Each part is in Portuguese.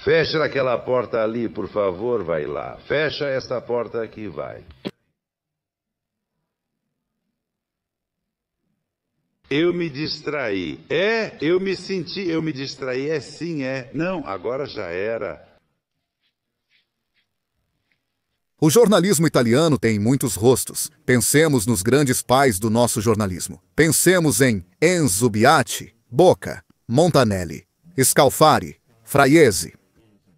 Fecha aquela porta ali, por favor, vai lá. Fecha essa porta aqui, vai. Eu me distraí. Eu me distraí. Sim, Não, agora já era. O jornalismo italiano tem muitos rostos. Pensemos nos grandes pais do nosso jornalismo. Pensemos em Enzo Biatti, Boca, Montanelli, Scalfari, Fraiese.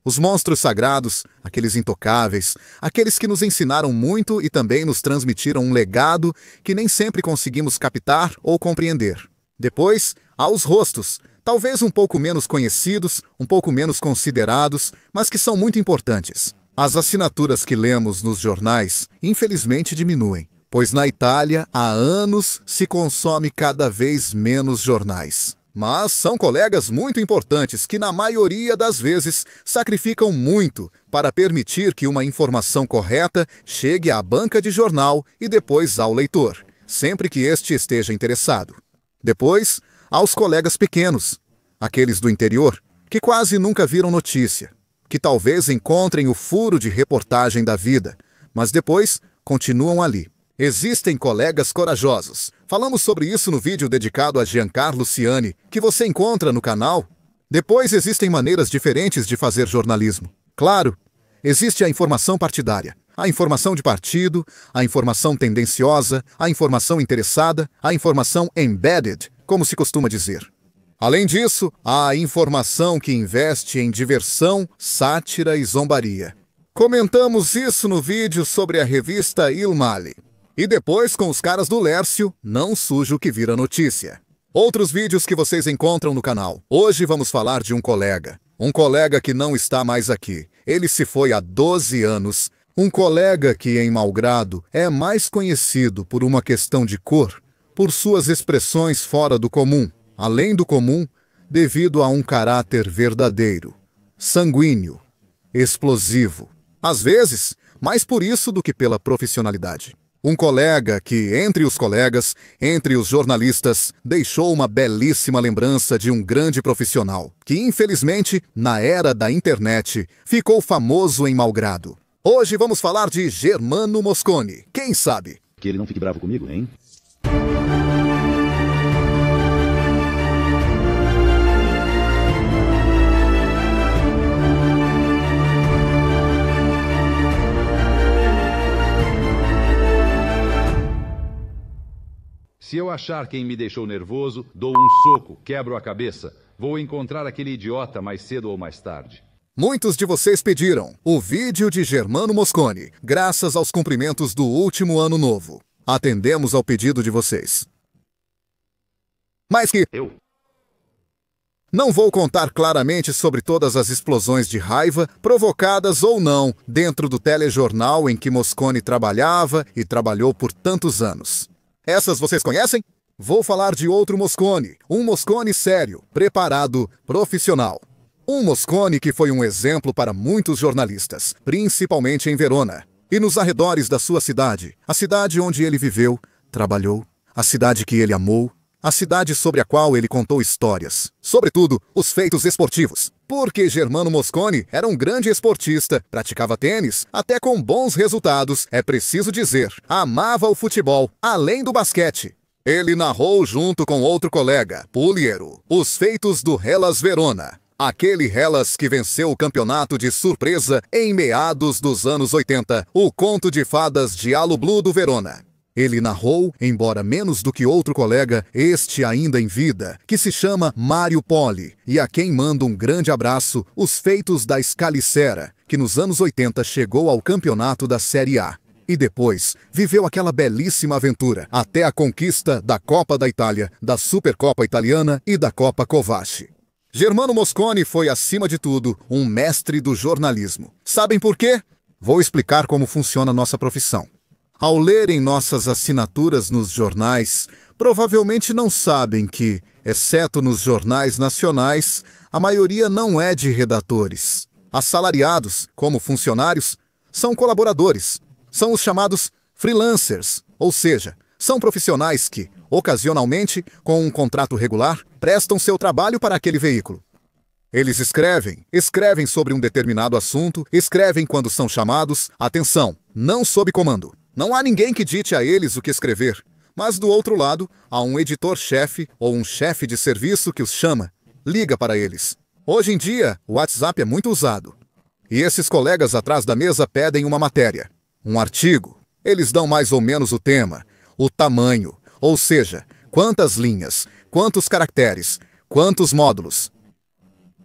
Os monstros sagrados, aqueles intocáveis, aqueles que nos ensinaram muito e também nos transmitiram um legado que nem sempre conseguimos captar ou compreender. Depois, há os rostos, talvez um pouco menos conhecidos, um pouco menos considerados, mas que são muito importantes. As assinaturas que lemos nos jornais, infelizmente, diminuem, pois na Itália, há anos, se consome cada vez menos jornais. Mas são colegas muito importantes que, na maioria das vezes, sacrificam muito para permitir que uma informação correta chegue à banca de jornal e depois ao leitor, sempre que este esteja interessado. Depois, há os colegas pequenos, aqueles do interior, que quase nunca viram notícia, que talvez encontrem o furo de reportagem da vida, mas depois continuam ali. Existem colegas corajosos. Falamos sobre isso no vídeo dedicado a Giancarlo Ciani, que você encontra no canal. Depois existem maneiras diferentes de fazer jornalismo. Claro, existe a informação partidária, a informação de partido, a informação tendenciosa, a informação interessada, a informação embedded, como se costuma dizer. Além disso, há a informação que investe em diversão, sátira e zombaria. Comentamos isso no vídeo sobre a revista Il Male. E depois, com os caras do Lércio, não suja o que vira notícia. Outros vídeos que vocês encontram no canal. Hoje vamos falar de um colega. Um colega que não está mais aqui. Ele se foi há 12 anos. Um colega que, em Malgrado, é mais conhecido por uma questão de cor, por suas expressões fora do comum, além do comum, devido a um caráter verdadeiro, sanguíneo, explosivo. Às vezes, mais por isso do que pela profissionalidade. Um colega que, entre os colegas, entre os jornalistas, deixou uma belíssima lembrança de um grande profissional, que infelizmente, na era da internet, ficou famoso em Malgrado. Hoje vamos falar de Germano Mosconi. Quem sabe? Que ele não fique bravo comigo, hein? Se eu achar quem me deixou nervoso, dou um soco, quebro a cabeça. Vou encontrar aquele idiota mais cedo ou mais tarde. Muitos de vocês pediram o vídeo de Germano Mosconi, graças aos cumprimentos do último ano novo. Atendemos ao pedido de vocês. Mas que não vou contar claramente sobre todas as explosões de raiva, provocadas ou não, dentro do telejornal em que Mosconi trabalhava e trabalhou por tantos anos. Essas vocês conhecem? Vou falar de outro Mosconi, um Mosconi sério, preparado, profissional. Um Mosconi que foi um exemplo para muitos jornalistas, principalmente em Verona, e nos arredores da sua cidade, a cidade onde ele viveu, trabalhou, a cidade que ele amou, a cidade sobre a qual ele contou histórias, sobretudo os feitos esportivos. Porque Germano Mosconi era um grande esportista, praticava tênis, até com bons resultados, é preciso dizer, amava o futebol, além do basquete. Ele narrou junto com outro colega, Puliero, os feitos do Hellas Verona. Aquele Hellas que venceu o campeonato de surpresa em meados dos anos 80, o conto de fadas de Alu Blu do Verona. Ele narrou, embora menos do que outro colega, este ainda em vida, que se chama Mário Poli, e a quem mando um grande abraço, os feitos da Scalicera, que nos anos 80 chegou ao campeonato da Série A. E depois, viveu aquela belíssima aventura, até a conquista da Copa da Itália, da Supercopa Italiana e da Copa Covasci. Germano Mosconi foi, acima de tudo, um mestre do jornalismo. Sabem por quê? Vou explicar como funciona nossa profissão. Ao lerem nossas assinaturas nos jornais, provavelmente não sabem que, exceto nos jornais nacionais, a maioria não é de redatores. Assalariados, como funcionários, são colaboradores. São os chamados freelancers, ou seja, são profissionais que, ocasionalmente, com um contrato regular, prestam seu trabalho para aquele veículo. Eles escrevem sobre um determinado assunto, escrevem quando são chamados, atenção, não sob comando. Não há ninguém que dite a eles o que escrever, mas do outro lado, há um editor-chefe ou um chefe de serviço que os chama, liga para eles. Hoje em dia, o WhatsApp é muito usado. E esses colegas atrás da mesa pedem uma matéria, um artigo. Eles dão mais ou menos o tema, o tamanho, ou seja, quantas linhas, quantos caracteres, quantos módulos.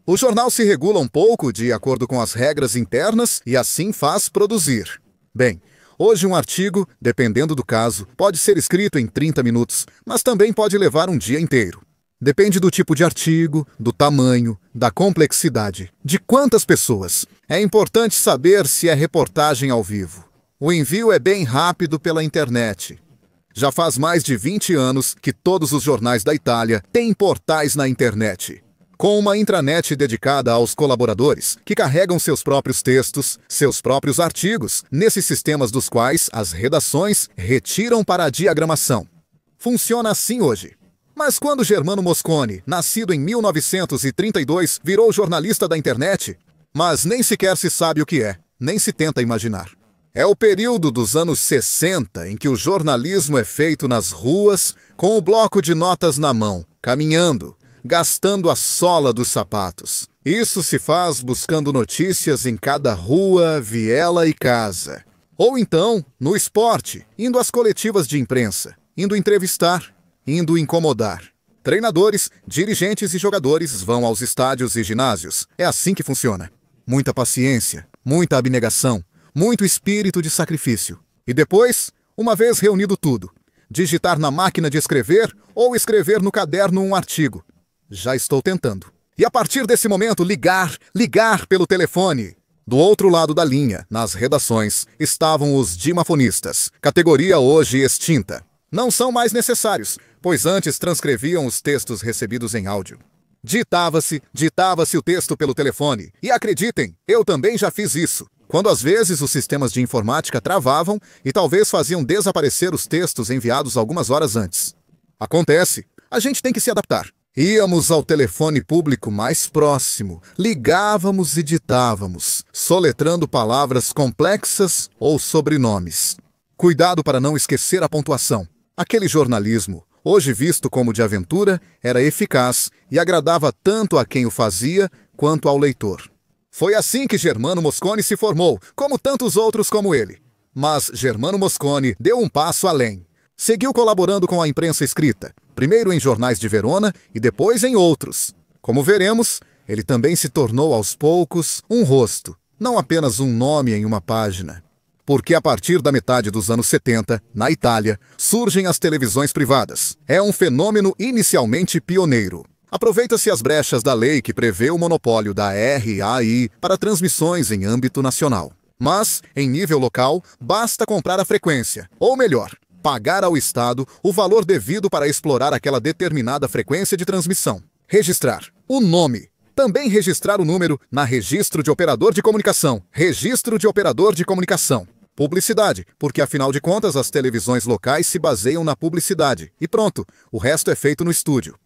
O jornal se regula um pouco de acordo com as regras internas e assim faz produzir. Bem, hoje um artigo, dependendo do caso, pode ser escrito em 30 minutos, mas também pode levar um dia inteiro. Depende do tipo de artigo, do tamanho, da complexidade, de quantas pessoas. É importante saber se é reportagem ao vivo. O envio é bem rápido pela internet. Já faz mais de 20 anos que todos os jornais da Itália têm portais na internet, com uma intranet dedicada aos colaboradores, que carregam seus próprios textos, seus próprios artigos, nesses sistemas dos quais as redações retiram para a diagramação. Funciona assim hoje. Mas quando Germano Mosconi, nascido em 1932, virou jornalista da internet, mas nem sequer se sabe o que é, nem se tenta imaginar. É o período dos anos 60 em que o jornalismo é feito nas ruas, com o bloco de notas na mão, caminhando, gastando a sola dos sapatos. Isso se faz buscando notícias em cada rua, viela e casa. Ou então, no esporte, indo às coletivas de imprensa, indo entrevistar, indo incomodar. Treinadores, dirigentes e jogadores vão aos estádios e ginásios. É assim que funciona. Muita paciência, muita abnegação, muito espírito de sacrifício. E depois, uma vez reunido tudo, digitar na máquina de escrever ou escrever no caderno um artigo. Já estou tentando. E a partir desse momento, ligar pelo telefone. Do outro lado da linha, nas redações, estavam os dimafonistas, categoria hoje extinta. Não são mais necessários, pois antes transcreviam os textos recebidos em áudio. Ditava-se o texto pelo telefone. E acreditem, eu também já fiz isso. Quando às vezes os sistemas de informática travavam e talvez faziam desaparecer os textos enviados algumas horas antes. Acontece, a gente tem que se adaptar. Íamos ao telefone público mais próximo, ligávamos e ditávamos, soletrando palavras complexas ou sobrenomes. Cuidado para não esquecer a pontuação. Aquele jornalismo, hoje visto como de aventura, era eficaz e agradava tanto a quem o fazia quanto ao leitor. Foi assim que Germano Mosconi se formou, como tantos outros como ele. Mas Germano Mosconi deu um passo além. Seguiu colaborando com a imprensa escrita, primeiro em jornais de Verona e depois em outros. Como veremos, ele também se tornou aos poucos um rosto, não apenas um nome em uma página. Porque a partir da metade dos anos 70, na Itália, surgem as televisões privadas. É um fenômeno inicialmente pioneiro. Aproveita-se as brechas da lei que prevê o monopólio da RAI para transmissões em âmbito nacional. Mas, em nível local, basta comprar a frequência, ou melhor, pagar ao Estado o valor devido para explorar aquela determinada frequência de transmissão. Registrar o nome. Também registrar o número na Registro de Operador de Comunicação. Registro de Operador de Comunicação. Publicidade, porque afinal de contas as televisões locais se baseiam na publicidade. E pronto, o resto é feito no estúdio.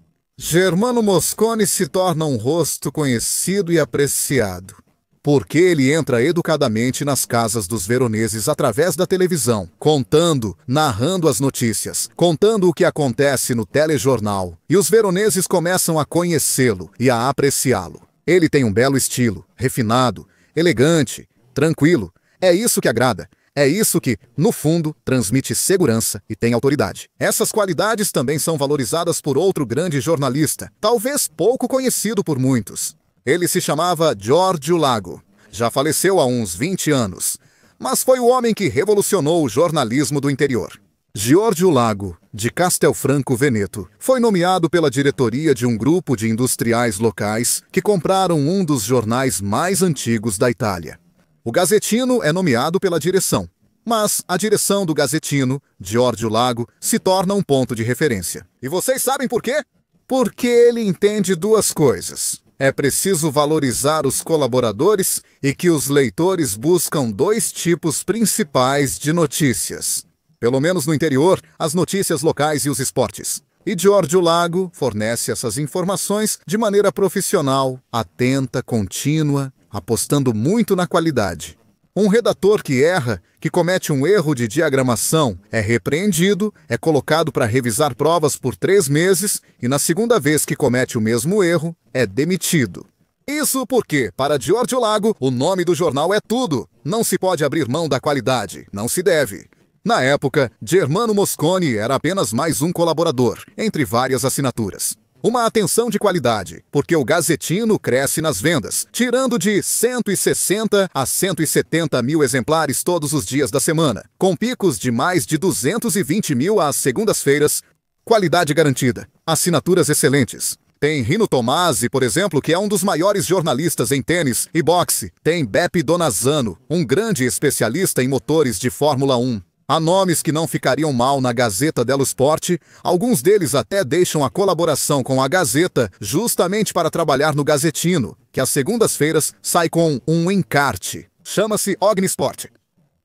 Germano Mosconi se torna um rosto conhecido e apreciado, porque ele entra educadamente nas casas dos veroneses através da televisão, contando, narrando as notícias, contando o que acontece no telejornal. E os veroneses começam a conhecê-lo e a apreciá-lo. Ele tem um belo estilo, refinado, elegante, tranquilo. É isso que agrada. É isso que, no fundo, transmite segurança e tem autoridade. Essas qualidades também são valorizadas por outro grande jornalista, talvez pouco conhecido por muitos. Ele se chamava Giorgio Lago. Já faleceu há uns 20 anos, mas foi o homem que revolucionou o jornalismo do interior. Giorgio Lago, de Castelfranco Veneto, foi nomeado pela diretoria de um grupo de industriais locais que compraram um dos jornais mais antigos da Itália. O Gazzettino é nomeado pela direção, mas a direção do Gazzettino, Giorgio Lago, se torna um ponto de referência. E vocês sabem por quê? Porque ele entende duas coisas. É preciso valorizar os colaboradores e que os leitores buscam dois tipos principais de notícias. Pelo menos no interior, as notícias locais e os esportes. E Giorgio Lago fornece essas informações de maneira profissional, atenta, contínua, apostando muito na qualidade. Um redator que erra, que comete um erro de diagramação, é repreendido, é colocado para revisar provas por 3 meses e na segunda vez que comete o mesmo erro, é demitido. Isso porque, para Giorgio Lago, o nome do jornal é tudo. Não se pode abrir mão da qualidade, não se deve. Na época, Germano Mosconi era apenas mais um colaborador, entre várias assinaturas. Uma atenção de qualidade, porque o Gazetino cresce nas vendas, tirando de 160 a 170 mil exemplares todos os dias da semana, com picos de mais de 220 mil às segundas-feiras. Qualidade garantida, assinaturas excelentes. Tem Rino Tomasi, por exemplo, que é um dos maiores jornalistas em tênis e boxe. Tem Beppe Donazzano, um grande especialista em motores de Fórmula 1. Há nomes que não ficariam mal na Gazzetta dello Sport, alguns deles até deixam a colaboração com a Gazeta justamente para trabalhar no Gazetino, que às segundas-feiras sai com um encarte. Chama-se Ognisport.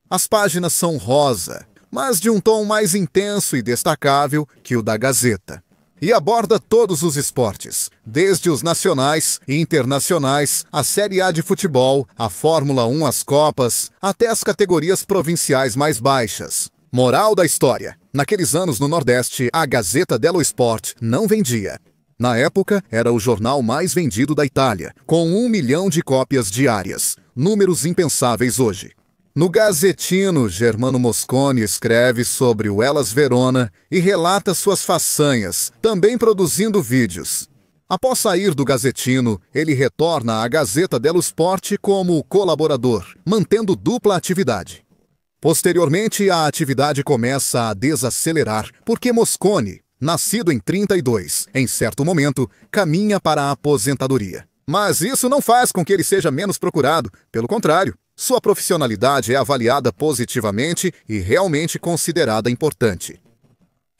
As páginas são rosa, mas de um tom mais intenso e destacável que o da Gazeta. E aborda todos os esportes, desde os nacionais e internacionais, a Série A de futebol, a Fórmula 1, as Copas, até as categorias provinciais mais baixas. Moral da história: naqueles anos no Nordeste, a Gazzetta dello Sport não vendia. Na época, era o jornal mais vendido da Itália, com 1 milhão de cópias diárias, números impensáveis hoje. No Gazetino, Germano Mosconi escreve sobre o Hellas Verona e relata suas façanhas, também produzindo vídeos. Após sair do Gazetino, ele retorna à Gazzetta dello Sport como colaborador, mantendo dupla atividade. Posteriormente, a atividade começa a desacelerar, porque Mosconi, nascido em 32, em certo momento, caminha para a aposentadoria. Mas isso não faz com que ele seja menos procurado, pelo contrário. Sua profissionalidade é avaliada positivamente e realmente considerada importante.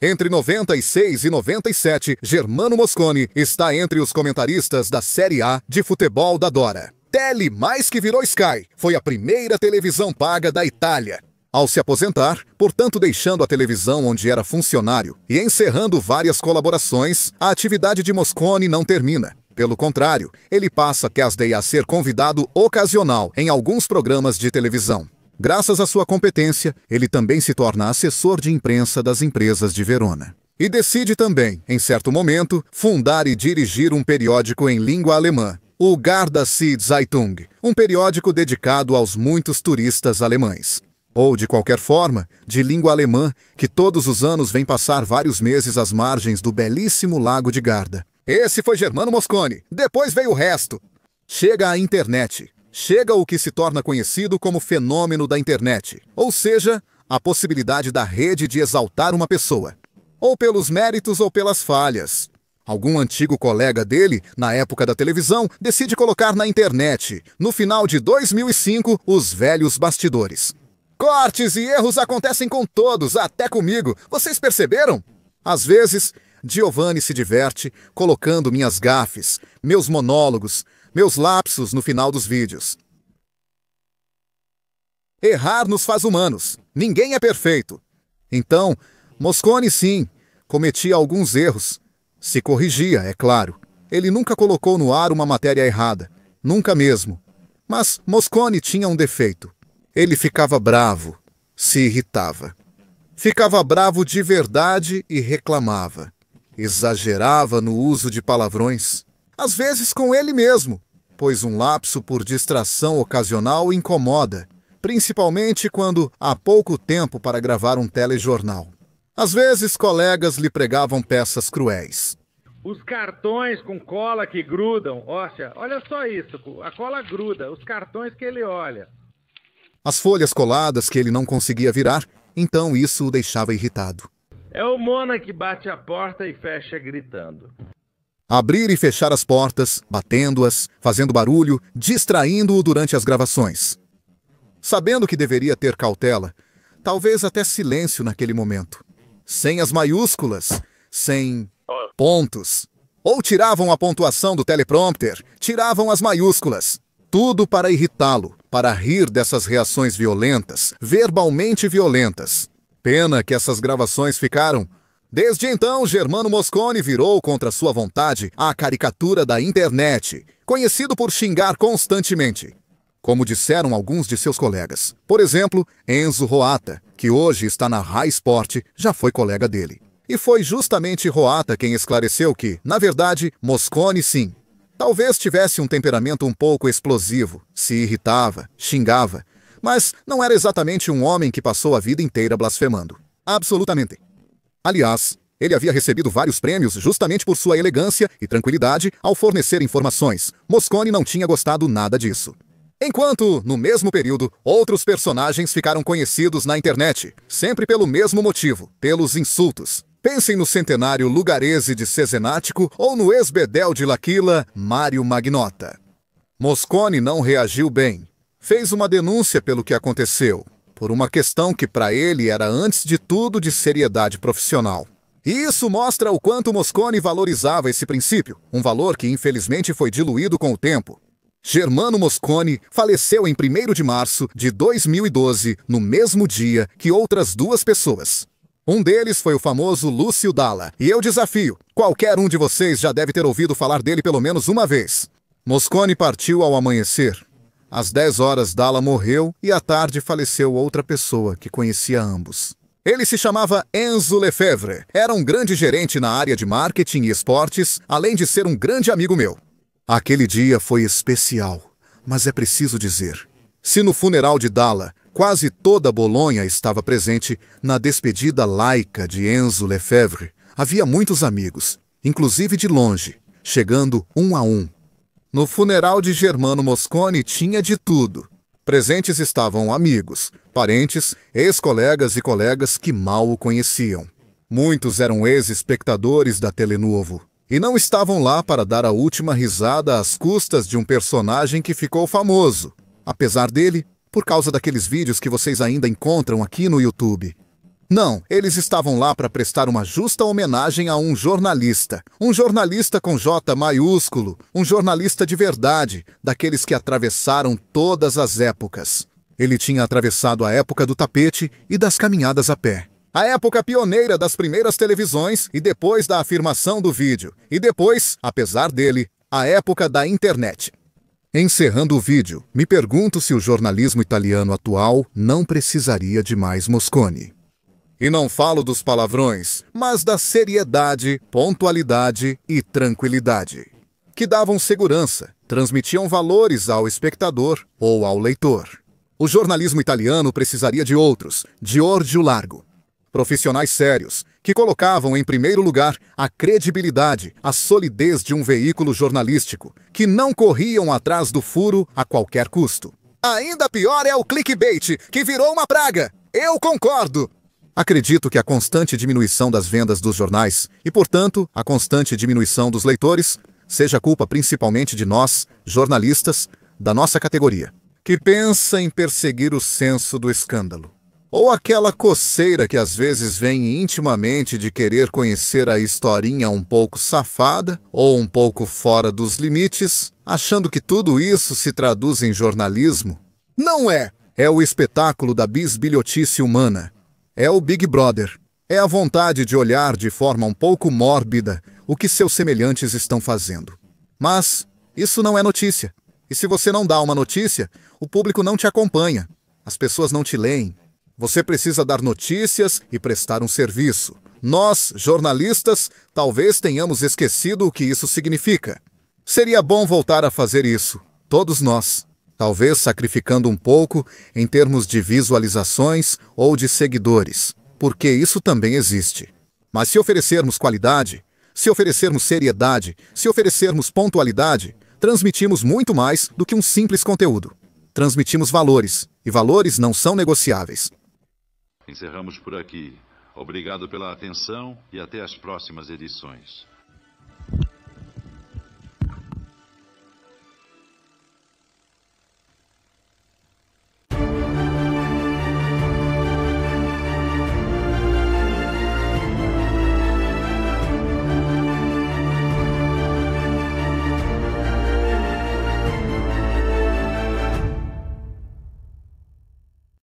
Entre 96 e 97, Germano Mosconi está entre os comentaristas da Série A de futebol da Dora. Tele mais que virou Sky, foi a primeira televisão paga da Itália. Ao se aposentar, portanto deixando a televisão onde era funcionário e encerrando várias colaborações, a atividade de Mosconi não termina. Pelo contrário, ele passa a ser convidado ocasional em alguns programas de televisão. Graças à sua competência, ele também se torna assessor de imprensa das empresas de Verona. E decide também, em certo momento, fundar e dirigir um periódico em língua alemã, o Gardasee Zeitung, um periódico dedicado aos muitos turistas alemães. Ou, de qualquer forma, de língua alemã, que todos os anos vem passar vários meses às margens do belíssimo Lago de Garda. Esse foi Germano Mosconi. Depois veio o resto. Chega a internet. Chega o que se torna conhecido como fenômeno da internet. Ou seja, a possibilidade da rede de exaltar uma pessoa. Ou pelos méritos ou pelas falhas. Algum antigo colega dele, na época da televisão, decide colocar na internet, no final de 2005, os velhos bastidores. Cortes e erros acontecem com todos, até comigo. Vocês perceberam? Às vezes, Giovanni se diverte colocando minhas gafes, meus monólogos, meus lapsos no final dos vídeos. Errar nos faz humanos. Ninguém é perfeito. Então, Mosconi sim, cometia alguns erros. Se corrigia, é claro. Ele nunca colocou no ar uma matéria errada. Nunca mesmo. Mas Mosconi tinha um defeito. Ele ficava bravo, se irritava. Ficava bravo de verdade e reclamava. Exagerava no uso de palavrões, às vezes com ele mesmo, pois um lapso por distração ocasional incomoda, principalmente quando há pouco tempo para gravar um telejornal. Às vezes, colegas lhe pregavam peças cruéis. Os cartões com cola que grudam, olha só isso, a cola gruda, os cartões que ele olha. As folhas coladas que ele não conseguia virar, então isso o deixava irritado. É o Mona que bate a porta e fecha gritando. Abrir e fechar as portas, batendo-as, fazendo barulho, distraindo-o durante as gravações. Sabendo que deveria ter cautela, talvez até silêncio naquele momento. Sem as maiúsculas, sem pontos. Ou tiravam a pontuação do teleprompter, tiravam as maiúsculas. Tudo para irritá-lo, para rir dessas reações violentas, verbalmente violentas. Pena que essas gravações ficaram Desde então, Germano Mosconi virou, contra sua vontade, a caricatura da internet, conhecido por xingar constantemente. Como disseram alguns de seus colegas. Por exemplo, Enzo Roata, que hoje está na Rai Sport, já foi colega dele. E foi justamente Roata quem esclareceu que, na verdade, Mosconi sim. Talvez tivesse um temperamento um pouco explosivo, se irritava, xingava, mas não era exatamente um homem que passou a vida inteira blasfemando. Absolutamente. Aliás, ele havia recebido vários prêmios justamente por sua elegância e tranquilidade ao fornecer informações. Mosconi não tinha gostado nada disso. Enquanto, no mesmo período, outros personagens ficaram conhecidos na internet, sempre pelo mesmo motivo, pelos insultos. Pensem no centenário Lugarese de Cezenático ou no ex-bedel de L'Aquila, Mário Magnota. Mosconi não reagiu bem. Fez uma denúncia pelo que aconteceu, por uma questão que para ele era antes de tudo de seriedade profissional. E isso mostra o quanto Mosconi valorizava esse princípio, um valor que infelizmente foi diluído com o tempo. Germano Mosconi faleceu em 1º de março de 2012, no mesmo dia que outras 2 pessoas. Um deles foi o famoso Lúcio Dalla, e eu desafio, qualquer um de vocês já deve ter ouvido falar dele pelo menos uma vez. Mosconi partiu ao amanhecer. Às 10 horas, Dalla morreu e à tarde faleceu outra pessoa que conhecia ambos. Ele se chamava Enzo Lefebvre, era um grande gerente na área de marketing e esportes, além de ser um grande amigo meu. Aquele dia foi especial, mas é preciso dizer, se no funeral de Dalla quase toda Bolonha estava presente, na despedida laica de Enzo Lefebvre havia muitos amigos, inclusive de longe, chegando um a um. No funeral de Germano Mosconi tinha de tudo. Presentes estavam amigos, parentes, ex-colegas e colegas que mal o conheciam. Muitos eram ex-espectadores da Telenuovo e não estavam lá para dar a última risada às custas de um personagem que ficou famoso, apesar dele, por causa daqueles vídeos que vocês ainda encontram aqui no YouTube. Não, eles estavam lá para prestar uma justa homenagem a um jornalista com J maiúsculo, um jornalista de verdade, daqueles que atravessaram todas as épocas. Ele tinha atravessado a época do tapete e das caminhadas a pé. A época pioneira das primeiras televisões e depois da afirmação do vídeo. E depois, apesar dele, a época da internet. Encerrando o vídeo, me pergunto se o jornalismo italiano atual não precisaria de mais Mosconi. E não falo dos palavrões, mas da seriedade, pontualidade e tranquilidade, que davam segurança, transmitiam valores ao espectador ou ao leitor. O jornalismo italiano precisaria de outros, de olho largo. Profissionais sérios, que colocavam em primeiro lugar a credibilidade, a solidez de um veículo jornalístico, que não corriam atrás do furo a qualquer custo. Ainda pior é o clickbait, que virou uma praga. Eu concordo! Acredito que a constante diminuição das vendas dos jornais, e portanto a constante diminuição dos leitores, seja culpa principalmente de nós, jornalistas, da nossa categoria, que pensa em perseguir o senso do escândalo. Ou aquela coceira que às vezes vem intimamente de querer conhecer a historinha um pouco safada ou um pouco fora dos limites, achando que tudo isso se traduz em jornalismo. Não é! É o espetáculo da bisbilhotice humana. É o Big Brother. É a vontade de olhar de forma um pouco mórbida o que seus semelhantes estão fazendo. Mas isso não é notícia. E se você não dá uma notícia, o público não te acompanha. As pessoas não te leem. Você precisa dar notícias e prestar um serviço. Nós, jornalistas, talvez tenhamos esquecido o que isso significa. Seria bom voltar a fazer isso, todos nós. Talvez sacrificando um pouco em termos de visualizações ou de seguidores, porque isso também existe. Mas se oferecermos qualidade, se oferecermos seriedade, se oferecermos pontualidade, transmitimos muito mais do que um simples conteúdo. Transmitimos valores, e valores não são negociáveis. Encerramos por aqui. Obrigado pela atenção e até as próximas edições.